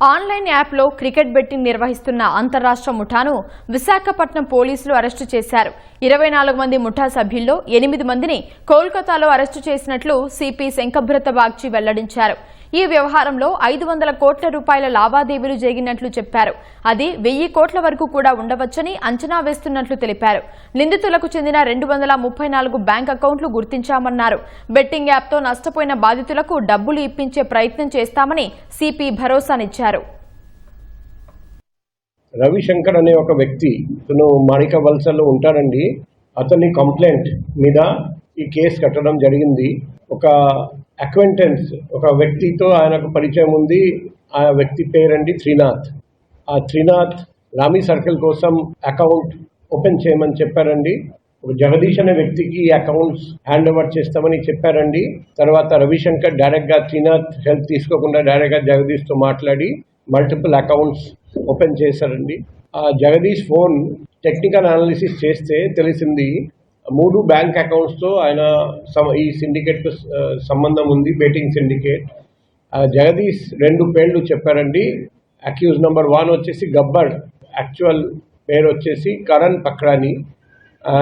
Online యాప్లో cricket betting నిర్వహిస్తున్న అంతర్రాష్ట్ర ముఠాను విశాఖపట్నం పోలీసులు అరెస్టు చేశారు. 24 మంది ముఠా సభ్యుల్లో 8 మందిని కోల్కతాలో అరెస్టు చేసినట్లు సిపి శంకభ్రత బాగ్చి వెల్లడించారు. ఈ వ్యవహారంలో 500 కోట్ల రూపాయల లావాదేవీలు జరిగినట్లు చెప్పారు. అది 1000 కోట్ల వరకు కూడా ఉండవచ్చని అంచనా వేస్తున్నట్లు తెలిపారు. నిందితులకు చెందిన 234 బ్యాంక్ అకౌంట్లు గుర్తించామన్నారు. బెట్టింగ్ యాప్తో నష్టపోయిన బాధితులకు డబ్బులు ఇప్పించే ప్రయత్నం చేస్తామని సిపి భరోసానిచ్చారు. రవిశంకర్ అనే ఒక వ్యక్తి మాణిక వలసలో ఉంటారండి. అతని కంప్లైంట్ మీద ఈ కేసు కట్టడం జరిగింది. ఒక అక్వెంటెన్స్, ఒక వ్యక్తితో ఆయనకు పరిచయం ఉంది. ఆ వ్యక్తి పేరండి త్రినాథ్. ఆ త్రినాథ్ రామీ సర్కిల్ కోసం అకౌంట్ ఓపెన్ చేయమని చెప్పారండి. ఒక జగదీష్ అనే వ్యక్తికి ఈ అకౌంట్స్ హ్యాండ్ ఓవర్ చేస్తామని చెప్పారండి. తర్వాత రవిశంకర్ డైరెక్ట్గా త్రినాథ్ హెల్ప్ తీసుకోకుండా డైరెక్ట్గా జగదీష్తో మాట్లాడి మల్టిపుల్ అకౌంట్స్ ఓపెన్ చేశారండి. ఆ జగదీష్ ఫోన్ టెక్నికల్ అనాలిసిస్ చేస్తే తెలిసింది 3 బ్యాంక్ అకౌంట్స్తో ఆయన ఈ సిండికేట్కు సంబంధం ఉంది, బెట్టింగ్ సిండికేట్. జగదీష్ 2 పేర్లు చెప్పారండి. అక్యూజ్ నెంబర్ 1 వచ్చేసి గబ్బర్, యాక్చువల్ పేరు వచ్చేసి కరణ్ పక్రాని,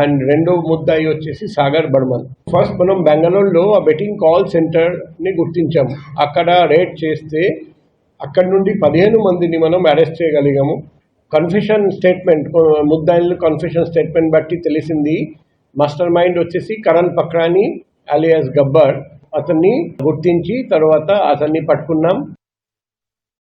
అండ్ 2వ ముద్దాయి వచ్చేసి సాగర్ బర్మన్. ఫస్ట్ మనం బెంగళూరులో ఆ బెట్టింగ్ కాల్ సెంటర్ని గుర్తించాము. అక్కడ రేడ్ చేస్తే అక్కడ నుండి 15 మందిని మనం అరెస్ట్ చేయగలిగాము. కన్ఫెషన్ స్టేట్మెంట్, ముద్దాయిలు కన్ఫెషన్ స్టేట్మెంట్ బట్టి తెలిసింది మాస్టర్ మైండ్ వచ్చేసి కరణ్ పక్రాని అలియాస్ గబ్బర్. అతన్ని గుర్తించి తర్వాత అతన్ని పట్టుకున్నాం.